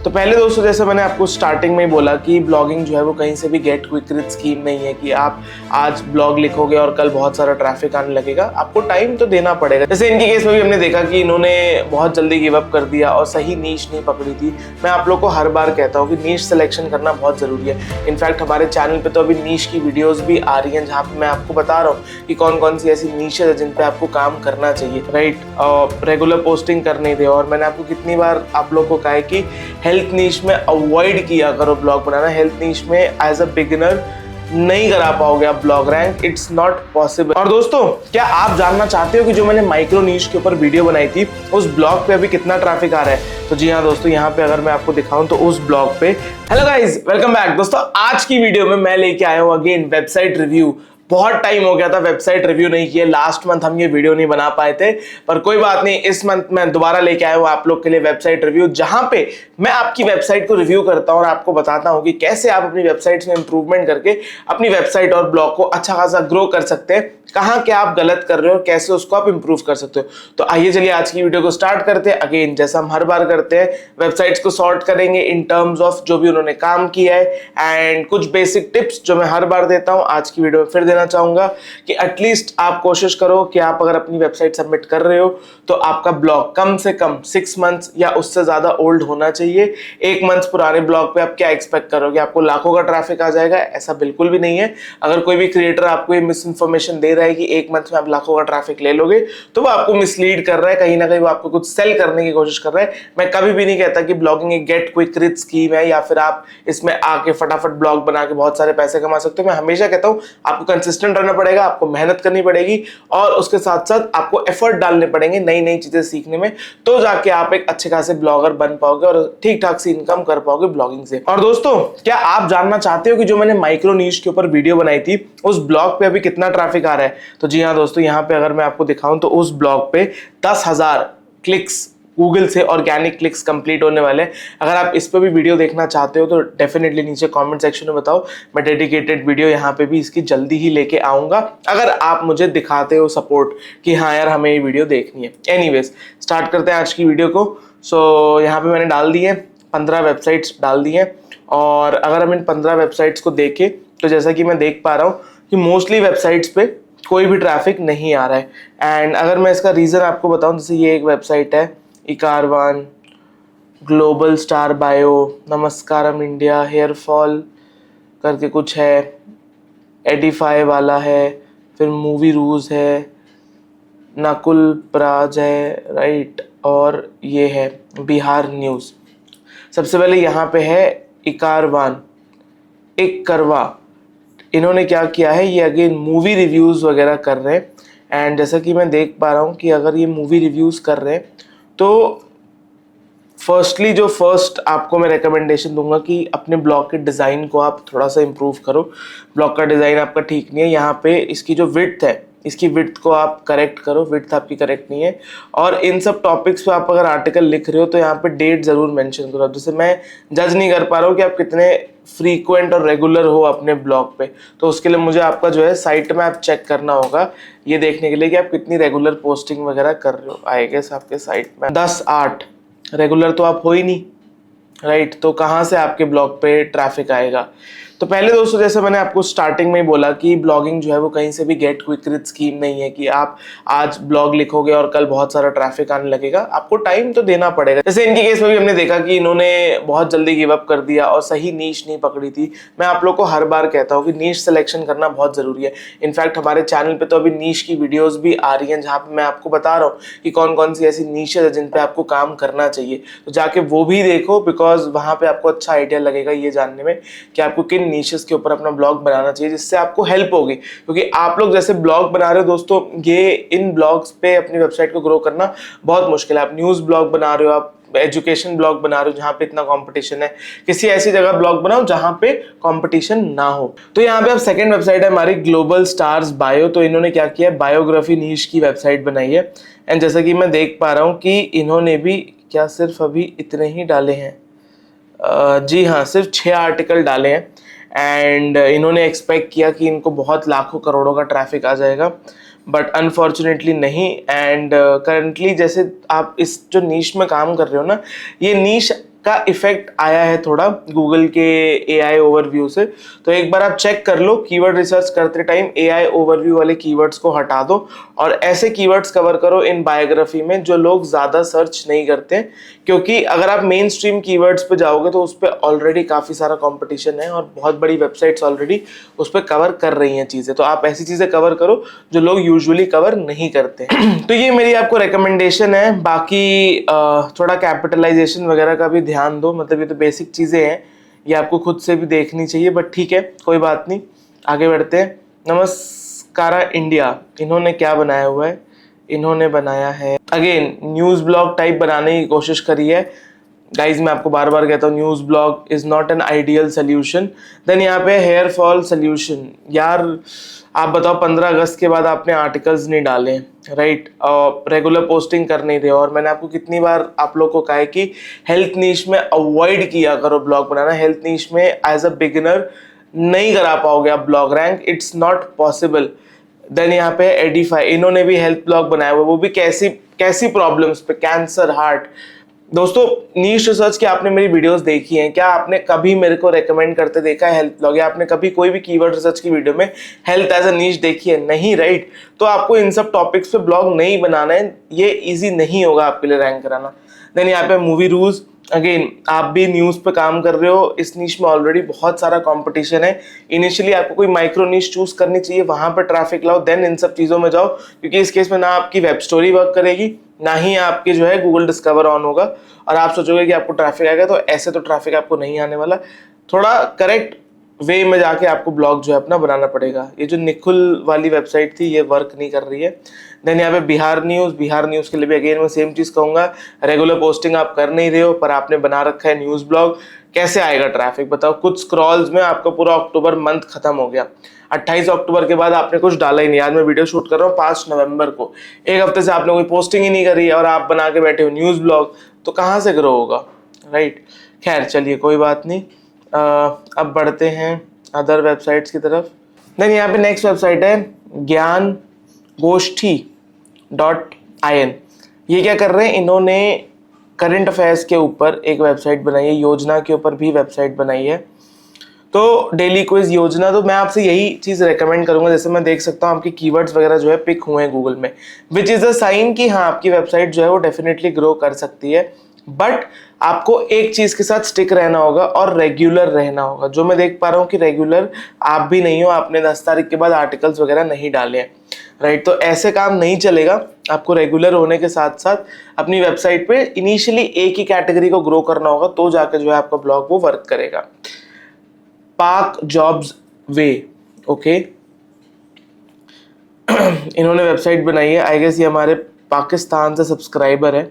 तो पहले दोस्तों जैसे मैंने आपको स्टार्टिंग में ही बोला कि ब्लॉगिंग जो है वो कहीं से भी गेट क्विक रिच स्कीम नहीं है कि आप आज ब्लॉग लिखोगे और कल बहुत सारा ट्रैफिक आने लगेगा। आपको टाइम तो देना पड़ेगा। जैसे इनके केस में भी हमने देखा कि इन्होंने बहुत जल्दी गिव अप कर दिया और सही नीश नहीं पकड़ी थी। मैं आप लोग को हर बार कहता हूँ कि नीश सिलेक्शन करना बहुत जरूरी है। इनफैक्ट हमारे चैनल पे तो अभी नीश की वीडियोस भी आ रही हैं जहाँ पे मैं आपको बता रहा हूँ कि कौन कौन सी ऐसी नीशेज है जिन पे आपको काम करना चाहिए, राइट। रेगुलर पोस्टिंग करने दे। और मैंने आपको कितनी बार आप लोग को कहा है कि हेल्थ नीश में अवॉइड किया करो ब्लॉग बनाना। हेल्थ नीश में एज अ बिगिनर नहीं करा पाओगे आप blog rank, it's not possible. और दोस्तों क्या आप जानना चाहते हो कि जो मैंने माइक्रो नीश के ऊपर वीडियो बनाई थी उस ब्लॉग पे अभी कितना ट्रैफिक आ रहा है? तो जी हाँ दोस्तों, यहाँ पे अगर मैं आपको दिखाऊं तो उस ब्लॉग पे, हेलो गाइस, वेलकम बैक। दोस्तों आज की वीडियो में मैं लेके आया हूँ अगेन वेबसाइट रिव्यू। बहुत टाइम हो गया था वेबसाइट रिव्यू नहीं किया। लास्ट मंथ हम ये वीडियो नहीं बना पाए थे, पर कोई बात नहीं, इस मंथ मैं दोबारा लेके आया हूँ आप लोग के लिए वेबसाइट रिव्यू, जहां पे मैं आपकी वेबसाइट को रिव्यू करता हूं और आपको बताता हूं कि कैसे आप अपनी वेबसाइट में इंप्रूवमेंट करके अपनी वेबसाइट और ब्लॉग को अच्छा खासा ग्रो कर सकते हैं। कहां क्या आप गलत कर रहे हो, कैसे उसको आप इंप्रूव कर सकते हो। तो आइए चलिए आज की वीडियो को स्टार्ट करते हैं। अगेन जैसा हम हर बार करते हैं, वेबसाइट्स को सॉर्ट करेंगे इन टर्म्स ऑफ जो भी उन्होंने काम किया है एंड कुछ बेसिक टिप्स जो मैं हर बार देता हूं आज की वीडियो में फिर देना चाहूंगा कि एटलीस्ट आप कोशिश करो कि आप अगर अपनी वेबसाइट सबमिट कर रहे हो तो आपका ब्लॉग कम से कम 6 मंथ्स या उससे ज्यादा ओल्ड होना चाहिए। 1 मंथ पुराने ब्लॉग पे आप क्या एक्सपेक्ट करोगे? आपको लाखों का ट्रैफिक आ जाएगा? ऐसा बिल्कुल भी नहीं है। अगर कोई भी क्रिएटर आपको ये मिस इन्फॉर्मेशन दे रहा है कि 1 मंथ में आप लाखों का ट्रैफिक ले लोगे, तो वो आपको मिसलीड कर रहा है, कहीं ना कहीं वो आपको कुछ सेल करने की कोशिश कर रहा है। मैं कभी भी नहीं कहता कि ब्लॉगिंग एक गेट क्विक रिच स्कीम है या फिर आप इसमें आके फटाफट ब्लॉग बना के बहुत सारे पैसे कमा सकते हो। मैं हमेशा कहता हूं आपको कंसिस्टेंट रहना पड़ेगा, आपको मेहनत करनी पड़ेगी और उसके साथ साथ आपको एफर्ट डालने पड़ेंगे नई नई चीजें सीखने में, तो जाके आप एक अच्छे खासे ब्लॉगर बन पाओगे और ठीक ठाक सी इनकम कर पाओगे ब्लॉगिंग से। और दोस्तों क्या आप जानना चाहते हो कि जो मैंने माइक्रो नीश के ऊपर वीडियो बनाई थी उस ब्लॉग पे अभी कितना ट्रैफिक आ रहा है? तो जी हाँ दोस्तों, यहाँ पे अगर मैं आपको दिखाऊं तो उस ब्लॉग पे 10,000 क्लिक्स, गूगल से ऑर्गेनिक क्लिक्स कंप्लीट होने वाले हैं। अगर आप इस पे भी वीडियो देखना चाहते हो तो डेफिनेटली नीचे कमेंट सेक्शन में बताओ। मैं डेडिकेटेड वीडियो यहाँ पे भी इसकी जल्दी ही लेके आऊंगा अगर आप मुझे दिखाते हो सपोर्ट कि हाँ यार हमें ये वीडियो देखनी है। एनीवेज स्टार्ट करते हैं आज की वीडियो को। सो यहाँ पे मैंने डाल दी है 15 वेबसाइट्स डाल दी हैं और अगर हम इन 15 वेबसाइट्स को देखें तो जैसा कि मैं देख पा रहा हूँ कि मोस्टली वेबसाइट्स पे कोई भी ट्रैफिक नहीं आ रहा है। एंड अगर मैं इसका रीज़न आपको बताऊं, जैसे ये एक वेबसाइट है इकारवान, ग्लोबल स्टार बायो, नमस्कारम इंडिया, हेयर फॉल करके कुछ है, एडिफाई वाला है, फिर मूवी रूज है, नकुल प्राज है, राइट, और ये है बिहार न्यूज़। सबसे पहले यहाँ पे है इकारवान, एक करवा। इन्होंने क्या किया है, ये अगेन मूवी रिव्यूज़ वगैरह कर रहे हैं। एंड जैसा कि मैं देख पा रहा हूँ कि अगर ये मूवी रिव्यूज़ कर रहे हैं तो फर्स्टली जो फर्स्ट आपको मैं रिकमेंडेशन दूंगा कि अपने ब्लॉग के डिज़ाइन को आप थोड़ा सा इम्प्रूव करो। ब्लॉग का डिज़ाइन आपका ठीक नहीं है। यहाँ पे इसकी जो विड्थ है, इसकी विड्थ को आप करेक्ट करो, विड्थ आपकी करेक्ट नहीं है। और इन सब टॉपिक्स पे आप अगर आर्टिकल लिख रहे हो तो यहाँ पे डेट ज़रूर मेंशन करो। जैसे मैं जज नहीं कर पा रहा हूँ कि आप कितने फ्रीक्वेंट और रेगुलर हो अपने ब्लॉग पे, तो उसके लिए मुझे आपका जो है साइट में आप चेक करना होगा ये देखने के लिए कि आप कितनी रेगुलर पोस्टिंग वगैरह कर रहे हो। आई गेस आपके साइट में 10-8 रेगुलर तो आप हो ही नहीं, राइट। तो कहाँ से आपके ब्लॉग पे ट्रैफिक आएगा? तो पहले दोस्तों जैसे मैंने आपको स्टार्टिंग में ही बोला कि ब्लॉगिंग जो है वो कहीं से भी गेट क्विक रिच स्कीम नहीं है कि आप आज ब्लॉग लिखोगे और कल बहुत सारा ट्रैफिक आने लगेगा। आपको टाइम तो देना पड़ेगा। जैसे इनके केस में भी हमने देखा कि इन्होंने बहुत जल्दी गिव अप कर दिया और सही नीश नहीं पकड़ी थी। मैं आप लोग को हर बार कहता हूँ कि नीश सिलेक्शन करना बहुत जरूरी है। इनफैक्ट हमारे चैनल पे तो अभी नीश की वीडियोज भी आ रही हैं जहाँ पे मैं आपको बता रहा हूँ कि कौन कौन सी ऐसी नीशेज है जिन पे आपको काम करना चाहिए। तो जाके वो भी देखो, बिकॉज वहाँ पे आपको अच्छा आइडिया लगेगा ये जानने में कि आपको किन नीशेस के ऊपर अपना ब्लॉग बनाना चाहिए, जिससे आपको हेल्प होगी। क्योंकि आप लोग जैसे ब्लॉग बना रहे हो दोस्तों, ये इन ब्लॉग्स पे अपनी वेबसाइट को ग्रो करना बहुत मुश्किल है। आप न्यूज़ ब्लॉग बना रहे हो, आप एजुकेशन ब्लॉग बना रहे हो जहाँ पे इतना कंपटीशन है, किसी ऐसी जगह ब्लॉग बनाओ जहाँ पे कंपटीशन ना हो। तो यहाँ पे अब सेकंड वेबसाइट है हमारी ग्लोबल स्टार्स बायो। तो इन्होंने क्या किया है, बायोग्राफी नीश की वेबसाइट बनाई है। एंड जैसा कि मैं देख पा रहा हूँ कि इन्होंने भी क्या सिर्फ अभी इतने ही डाले हैं, जी हाँ, सिर्फ 6 आर्टिकल डाले हैं। एंड इन्होंने एक्सपेक्ट किया कि इनको बहुत लाखों करोड़ों का ट्रैफिक आ जाएगा, बट अनफॉर्चुनेटली नहीं। एंड करंटली जैसे आप इस जो नीश में काम कर रहे हो ना, ये नीश का इफेक्ट आया है थोड़ा गूगल के AI ओवरव्यू से। तो एक बार आप चेक कर लो, कीवर्ड रिसर्च करते टाइम AI ओवरव्यू वाले कीवर्ड्स को हटा दो और ऐसे कीवर्ड्स कवर करो इन बायोग्राफी में जो लोग ज़्यादा सर्च नहीं करते, क्योंकि अगर आप मेन स्ट्रीम कीवर्ड्स पे जाओगे तो उस पर ऑलरेडी काफ़ी सारा कॉम्पिटिशन है और बहुत बड़ी वेबसाइट्स ऑलरेडी उस पर कवर कर रही हैं चीज़ें। तो आप ऐसी चीज़ें कवर करो जो लोग यूजुअली कवर नहीं करते। तो ये मेरी आपको रिकमेंडेशन है। बाकी थोड़ा कैपिटलाइजेशन वगैरह का भी ध्यान दो, मतलब ये तो बेसिक चीज़ें हैं, ये आपको खुद से भी देखनी चाहिए, बट ठीक है कोई बात नहीं, आगे बढ़ते हैं। नमस्कारा इंडिया, इन्होंने क्या बनाया हुआ है? इन्होंने बनाया है अगेन न्यूज़ ब्लॉग टाइप बनाने की कोशिश करी है। गाइज मैं आपको बार बार कहता हूँ news blog is not an ideal solution. Then यहाँ पे हेयर फॉल सोल्यूशन, यार आप बताओ 15 अगस्त के बाद आपने आर्टिकल्स नहीं डाले, राइट, रेगुलर पोस्टिंग कर नहीं रहे हो, और मैंने आपको कितनी बार आप लोग को कहा है कि हेल्थ नीश में अवॉइड किया करो ब्लॉग बनाना। हेल्थ नीश में एज अ बिगिनर नहीं करा पाओगे आप blog rank, it's not possible. Then यहाँ पे एडिफाई, इन्होंने भी हेल्थ ब्लॉग बनाया हुआ, वो भी कैसी कैसी प्रॉब्लम्स पे, कैंसर, हार्ट। दोस्तों नीश रिसर्च की आपने मेरी वीडियोस देखी हैं क्या? आपने कभी मेरे को रेकमेंड करते देखा है हेल्थ ब्लॉग, या आपने कभी कोई भी कीवर्ड रिसर्च की वीडियो में हेल्थ एज अ नीश देखी है? नहीं, राइट। तो आपको इन सब टॉपिक्स पे ब्लॉग नहीं बनाना है, ये इजी नहीं होगा आपके लिए रैंक कराना। देन यहाँ पे मूवी रूल्स, अगेन आप भी न्यूज़ पे काम कर रहे हो, इस नीश में ऑलरेडी बहुत सारा कंपटीशन है। इनिशियली आपको कोई माइक्रो नीश चूज करनी चाहिए, वहां पर ट्रैफिक लाओ, देन इन सब चीज़ों में जाओ, क्योंकि इस केस में ना आपकी वेब स्टोरी वर्क करेगी, ना ही आपके जो है गूगल डिस्कवर ऑन होगा, और आप सोचोगे कि आपको ट्रैफिक आएगा, तो ऐसे तो ट्रैफिक आपको नहीं आने वाला। थोड़ा करेक्ट वे में जाके आपको ब्लॉग जो है अपना बनाना पड़ेगा। ये जो निखुल वाली वेबसाइट थी ये वर्क नहीं कर रही है। देन यहाँ पे बिहार न्यूज़ के लिए भी अगेन मैं सेम चीज़ कहूँगा, रेगुलर पोस्टिंग आप कर नहीं रहे हो पर आपने बना रखा है न्यूज़ ब्लॉग, कैसे आएगा ट्रैफिक बताओ? कुछ स्क्रॉल्स में आपका पूरा अक्टूबर मंथ खत्म हो गया, 28 अक्टूबर के बाद आपने कुछ डाला ही नहीं। आज मैं वीडियो शूट कर रहा हूँ 5 नवंबर को, एक हफ्ते से आपने कोई पोस्टिंग ही नहीं करी है और आप बना के बैठे हो न्यूज़ ब्लॉग, तो कहाँ से ग्रो होगा, राइट? खैर चलिए कोई बात नहीं, अब बढ़ते हैं अदर वेबसाइट्स की तरफ। देन यहाँ पे नेक्स्ट वेबसाइट है ज्ञान गोष्ठी.in। ये क्या कर रहे हैं, इन्होंने करंट अफेयर्स के ऊपर एक वेबसाइट बनाई है, योजना के ऊपर भी वेबसाइट बनाई है। तो डेली क्विज योजना, तो मैं आपसे यही चीज़ रेकमेंड करूंगा। जैसे मैं देख सकता हूँ आपके कीवर्ड्स वगैरह जो है पिक हुए हैं गूगल में, विच इज़ अ साइन कि हाँ आपकी वेबसाइट जो है वो डेफिनेटली ग्रो कर सकती है, बट आपको एक चीज़ के साथ स्टिक रहना होगा और रेगुलर रहना होगा। जो मैं देख पा रहा हूँ कि रेगुलर आप भी नहीं हो, आपने 10 तारीख के बाद आर्टिकल्स वगैरह नहीं डाले हैं, राइट? तो ऐसे काम नहीं चलेगा, आपको रेगुलर होने के साथ साथ अपनी वेबसाइट पे इनिशियली एक ही कैटेगरी को ग्रो करना होगा, तो जाके जो है आपका ब्लॉग वो वर्क करेगा। पाक जॉब्स वे, ओके, इन्होंने वेबसाइट बनाई है, आई गेस ये हमारे पाकिस्तान से सब्सक्राइबर है।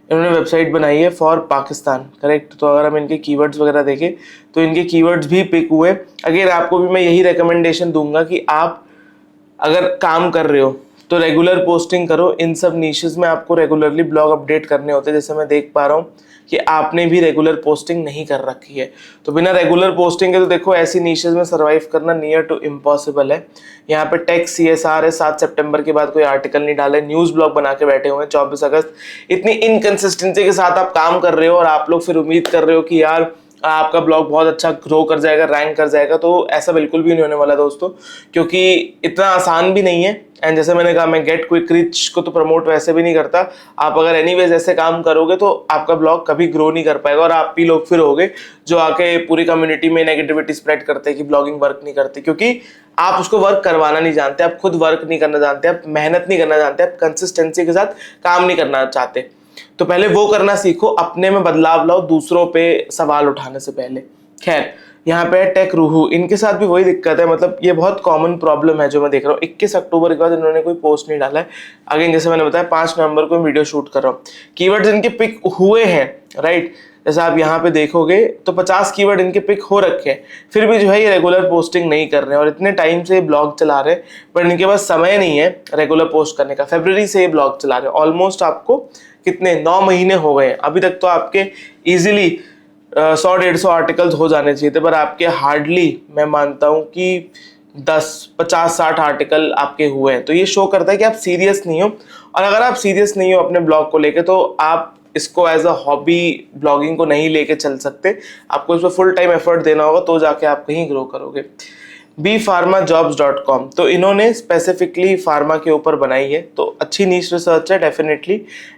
इन्होंने वेबसाइट बनाई है फॉर पाकिस्तान, करेक्ट? तो अगर हम इनके कीवर्ड्स वगैरह देखें तो इनके कीवर्ड्स भी पिक हुए। अगेन आपको भी मैं यही रिकमेंडेशन दूंगा कि आप अगर काम कर रहे हो तो रेगुलर पोस्टिंग करो। इन सब नीशेस में आपको रेगुलरली ब्लॉग अपडेट करने होते हैं। जैसे मैं देख पा रहा हूँ कि आपने भी रेगुलर पोस्टिंग नहीं कर रखी है, तो बिना रेगुलर पोस्टिंग के तो देखो ऐसी नीशेस में सर्वाइव करना नियर टू इम्पॉसिबल है। यहाँ पे टेक्स CSR है, 7 सितंबर के बाद कोई आर्टिकल नहीं डाले, न्यूज़ ब्लॉग बना के बैठे हुए हैं 24 अगस्त। इतनी इनकंसिस्टेंसी के साथ आप काम कर रहे हो और आप लोग फिर उम्मीद कर रहे हो कि यार आपका ब्लॉग बहुत अच्छा ग्रो कर जाएगा, रैंक कर जाएगा, तो ऐसा बिल्कुल भी नहीं होने वाला दोस्तों, क्योंकि इतना आसान भी नहीं है। एंड जैसे मैंने कहा, मैं गेट क्विक रिच को तो प्रमोट वैसे भी नहीं करता। आप अगर एनीवेज ऐसे काम करोगे तो आपका ब्लॉग कभी ग्रो नहीं कर पाएगा, और आप भी लोग फिर होगे जो आके पूरी कम्युनिटी में नेगेटिविटी स्प्रेड करते हैं कि ब्लॉगिंग वर्क नहीं करती, क्योंकि आप उसको वर्क करवाना नहीं जानते, आप खुद वर्क नहीं करना जानते, आप मेहनत नहीं करना जानते, आप कंसिस्टेंसी के साथ काम नहीं करना चाहते। तो पहले वो करना सीखो, अपने में बदलाव लाओ दूसरों पे सवाल उठाने से पहले। खैर यहाँ पे टेक रूहू, इनके साथ भी वही दिक्कत है, मतलब ये बहुत कॉमन प्रॉब्लम है जो मैं देख रहा हूँ। 21 अक्टूबर के बाद इन्होंने कोई पोस्ट नहीं डाला है। अगेन जैसे मैंने बताया 5 नवंबर को वीडियो शूट कर रहा हूँ, कीवर्ड्स इनके पिक हुए हैं, राइट? जैसे आप यहाँ पे देखोगे तो 50 कीवर्ड इनके पिक हो रखे हैं, फिर भी जो है ये रेगुलर पोस्टिंग नहीं कर रहे हैं, और इतने टाइम से ब्लॉग चला रहे हैं पर इनके पास समय नहीं है रेगुलर पोस्ट करने का। फरवरी से ये ब्लॉग चला रहे हैं, ऑलमोस्ट आपको कितने 9 महीने हो गए हैं। अभी तक तो आपके इजीली 100-150 आर्टिकल्स हो जाने चाहिए थे, पर आपके हार्डली मैं मानता हूँ कि 10-50-60 आर्टिकल आपके हुए हैं। तो ये शो करता है कि आप सीरियस नहीं हो, और अगर आप सीरियस नहीं हो अपने ब्लॉग को लेके तो आप इसको एज अ हॉबी ब्लॉगिंग को नहीं लेके चल सकते, आपको इस पर फुल टाइम एफर्ट देना होगा, तो जाके आप कहीं ग्रो करोगे। bpharmajobs.com, तो इन्होंने स्पेसिफिकली फार्मा के ऊपर बनाई है, तो अच्छी नीश रिसर्च है डेफिनेटली।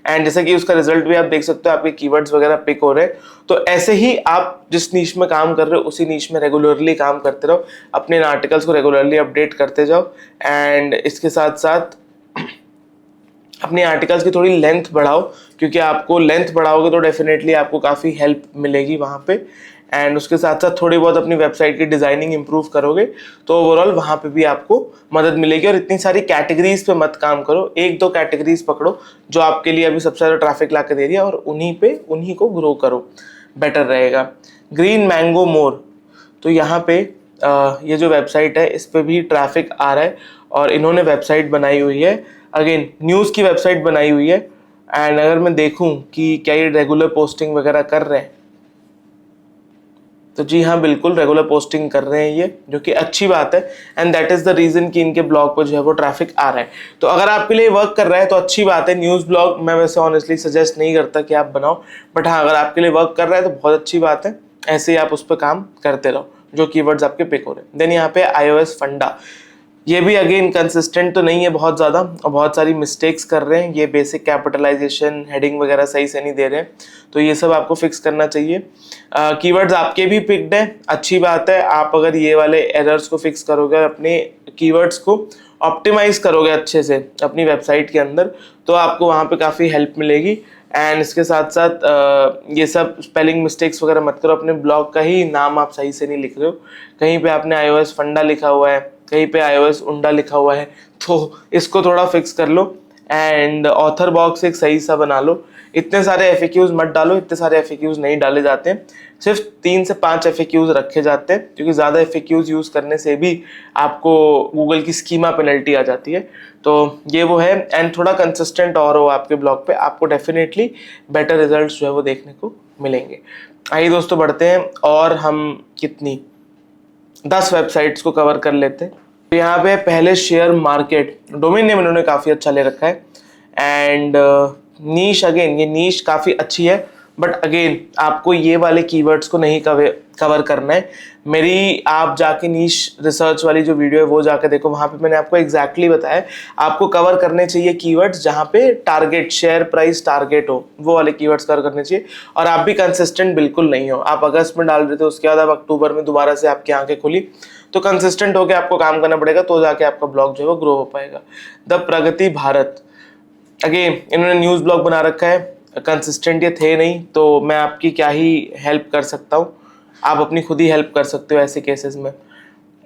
एंड जैसा कि उसका रिजल्ट भी आप देख सकते हो, आपके कीवर्ड्स वगैरह पिक हो रहे हैं। तो ऐसे ही आप जिस नीश में काम कर रहे हो उसी नीश में रेगुलरली काम करते रहो, अपने आर्टिकल्स को रेगुलरली अपडेट करते जाओ। एंड इसके साथ साथ अपने आर्टिकल्स की थोड़ी लेंथ बढ़ाओ, क्योंकि आपको लेंथ बढ़ाओगे तो डेफिनेटली आपको काफ़ी हेल्प मिलेगी वहाँ पे। एंड उसके साथ साथ थोड़ी बहुत अपनी वेबसाइट की डिज़ाइनिंग इंप्रूव करोगे तो ओवरऑल वहाँ पे भी आपको मदद मिलेगी। और इतनी सारी कैटेगरीज पे मत काम करो, एक दो कैटेगरीज पकड़ो जो आपके लिए अभी सबसे ज़्यादा ट्रैफिक ला के दे रही है, और उन्हीं को ग्रो करो, बेटर रहेगा। ग्रीन मैंगो मोर, तो यहाँ पे ये जो वेबसाइट है इस पर भी ट्रैफिक आ रहा है, और इन्होंने वेबसाइट बनाई हुई है, अगेन न्यूज़ की वेबसाइट बनाई हुई है। एंड अगर मैं देखूं कि क्या ये रेगुलर पोस्टिंग वगैरह कर रहे हैं, तो जी हाँ बिल्कुल रेगुलर पोस्टिंग कर रहे हैं ये, जो कि अच्छी बात है। And that is the reason कि इनके ब्लॉग पर जो है वो ट्रैफिक आ रहा है। तो अगर आपके लिए वर्क कर रहा है तो अच्छी बात है। न्यूज़ ब्लॉग मैं वैसे ऑनेस्टली सजेस्ट नहीं करता कि आप बनाओ, बट हाँ अगर आपके लिए वर्क कर रहा है तो बहुत अच्छी बात है, ऐसे ही आप उस पर काम करते रहो जो कीवर्ड्स आपके पिक हो रहे हैं। देन यहाँ पे iOS फंडा, ये भी अगेन कंसिस्टेंट तो नहीं है बहुत ज़्यादा, और बहुत सारी मिस्टेक्स कर रहे हैं। ये बेसिक कैपिटलाइजेशन, हेडिंग वगैरह सही से नहीं दे रहे हैं, तो ये सब आपको फिक्स करना चाहिए। कीवर्ड्स आपके भी पिक्ड हैं, अच्छी बात है। आप अगर ये वाले एरर्स को फिक्स करोगे और अपने कीवर्ड्स को ऑप्टिमाइज करोगे अच्छे से अपनी वेबसाइट के अंदर, तो आपको वहाँ पे काफ़ी हेल्प मिलेगी। एंड इसके साथ साथ ये सब स्पेलिंग मिस्टेक्स वगैरह मत करो। अपने ब्लॉग का ही नाम आप सही से नहीं लिख रहे हो, कहीं पे आपने iOS फंडा लिखा हुआ है, कहीं पे iOS उंडा लिखा हुआ है, तो इसको थोड़ा फिक्स कर लो। एंड ऑथर बॉक्स एक सही सा बना लो। इतने सारे FAQs मत डालो, इतने सारे FAQs नहीं डाले जाते हैं, सिर्फ 3 से 5 FAQs रखे जाते हैं, क्योंकि ज़्यादा FAQs यूज़ करने से भी आपको गूगल की स्कीमा पेनल्टी आ जाती है। तो ये वो है। एंड थोड़ा कंसिस्टेंट और हो आपके ब्लॉग पे, आपको डेफिनेटली बेटर रिजल्ट्स जो है वो देखने को मिलेंगे। आइए दोस्तों बढ़ते हैं, और हम कितनी 10 वेबसाइट्स को कवर कर लेते हैं। तो यहाँ पे पहले शेयर मार्केट, डोमेन नेम इन्होंने काफ़ी अच्छा ले रखा है। एंड नीश, अगेन ये नीश काफ़ी अच्छी है, बट अगेन आपको ये वाले कीवर्ड्स को नहीं कवर करना है। मेरी आप जाके नीश रिसर्च वाली जो वीडियो है वो जाके देखो, वहाँ पे मैंने आपको एग्जैक्टली बताया आपको कवर करने चाहिए कीवर्ड्स जहाँ पे टारगेट, शेयर प्राइस टारगेट हो, वो वाले कीवर्ड्स कवर करने चाहिए। और आप भी कंसिस्टेंट बिल्कुल नहीं हो, आप अगस्त में डाल रहे थे, उसके बाद आप अक्टूबर में दोबारा से आपकी आंखें खुली, तो कंसिस्टेंट होकर आपको काम करना पड़ेगा, तो जाके आपका ब्लॉग जो है वो ग्रो हो पाएगा। द प्रगति भारत, अगेन इन्होंने न्यूज़ ब्लॉग बना रखा है, कंसिस्टेंट ये थे नहीं, तो मैं आपकी क्या ही हेल्प कर सकता हूँ, आप अपनी खुद ही हेल्प कर सकते हो ऐसे केसेस में।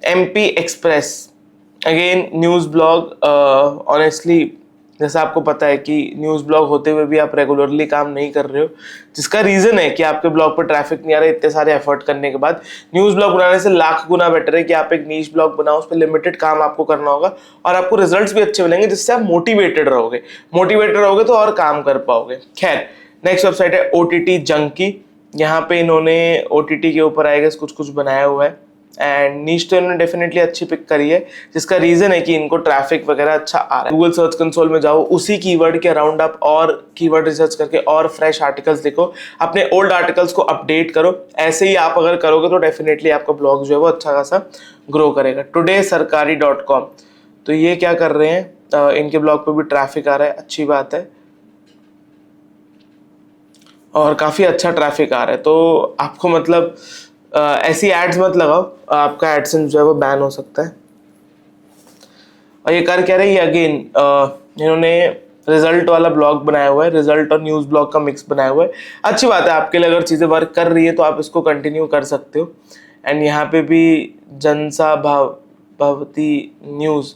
MP express, again news blog, honestly जैसा आपको पता है कि न्यूज़ ब्लॉग होते हुए भी आप रेगुलरली काम नहीं कर रहे हो, जिसका रीज़न है कि आपके ब्लॉग पर ट्रैफिक नहीं आ रहा है। इतने सारे एफर्ट करने के बाद न्यूज़ ब्लॉग बनाने से लाख गुना बेटर है कि आप एक नीश ब्लॉग बनाओ, उस पर लिमिटेड काम आपको करना होगा, और आपको रिजल्ट्स भी अच्छे मिलेंगे, जिससे आप मोटिवेटेड रहोगे तो और काम कर पाओगे। खैर, नेक्स्ट वेबसाइट है OTT जंकी। यहाँ पे इन्होंने OTT के ऊपर आएगा कुछ बनाया हुआ है, एंड नीश तो इन्होंने डेफिनेटली अच्छी पिक करी है, जिसका रीजन है कि इनको ट्रैफिक वगैरह अच्छा आ रहा है। गूगल सर्च कंसोल में जाओ, उसी कीवर्ड के अराउंड आप और कीवर्ड रिसर्च करके और फ्रेश आर्टिकल्स लिखो, अपने ओल्ड आर्टिकल्स को अपडेट करो। ऐसे ही आप अगर करोगे तो डेफिनेटली आपका ब्लॉग जो है वो अच्छा खासा ग्रो करेगा। todaySarkari.com, तो ये क्या कर रहे हैं, इनके ब्लॉग पर भी ट्रैफिक आ रहा है, अच्छी बात है, और काफ़ी अच्छा ट्रैफिक आ रहा है। तो आपको मतलब ऐसी एड्स मत लगाओ, आपका एडसेंस जो है वो बैन हो सकता है। और ये कर क्या रहे, ये अगेन इन्होंने रिजल्ट वाला ब्लॉग बनाया हुआ है, रिजल्ट और न्यूज़ ब्लॉग का मिक्स बनाया हुआ है। अच्छी बात है, आपके लिए अगर चीज़ें वर्क कर रही है तो आप इसको कंटिन्यू कर सकते हो। एंड यहाँ पे भी जनसा भवती न्यूज़,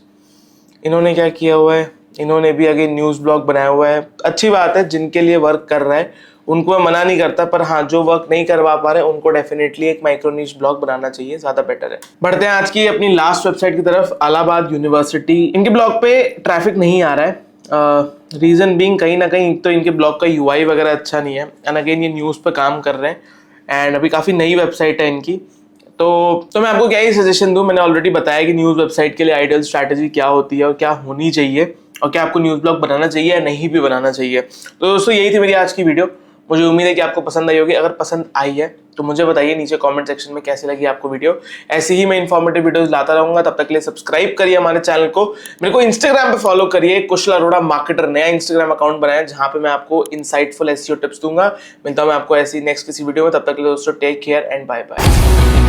इन्होंने क्या किया हुआ है, इन्होंने भी अगेन न्यूज़ ब्लॉग बनाया हुआ है। अच्छी बात है, जिनके लिए वर्क कर रहा है उनको मैं मना नहीं करता, पर हाँ जो वर्क नहीं करवा पा रहे हैं उनको डेफिनेटली एक माइक्रो नीश ब्लॉग बनाना चाहिए, ज़्यादा बेटर है। बढ़ते हैं आज की अपनी लास्ट वेबसाइट की तरफ, इलाहाबाद यूनिवर्सिटी। इनके ब्लॉग पे ट्रैफिक नहीं आ रहा है, रीज़न बीइंग कहीं ना कहीं तो इनके ब्लॉग का UI वगैरह अच्छा नहीं है, एंड अगेन ये न्यूज़ पर काम कर रहे हैं, एंड अभी काफ़ी नई वेबसाइट है इनकी। तो मैं आपको क्या ही सजेशन दूं, मैंने ऑलरेडी बताया कि न्यूज़ वेबसाइट के लिए आइडियल स्ट्रैटेजी क्या होती है और क्या होनी चाहिए, और क्या आपको न्यूज़ ब्लॉग बनाना चाहिए या नहीं भी बनाना चाहिए। तो दोस्तों यही थी मेरी आज की वीडियो। मुझे उम्मीद है कि आपको पसंद आई होगी। अगर पसंद आई है तो मुझे बताइए नीचे कमेंट सेक्शन में कैसी लगी आपको वीडियो। ऐसे ही मैं इन्फॉर्मेटिव वीडियोस लाता रहूंगा। तब तक के लिए सब्सक्राइब करिए हमारे चैनल को, मेरे को इंस्टाग्राम पे फॉलो करिए, कुशल अरोड़ा मार्केटर नया इंस्टाग्राम अकाउंट बनाया जहां पे मैं आपको इंसाइटफुल एसईओ टिप्स दूंगा। मिलता हूं मैं आपको ऐसी नेक्स्ट किसी वीडियो में। तब तक के लिए दोस्तों take care and bye bye.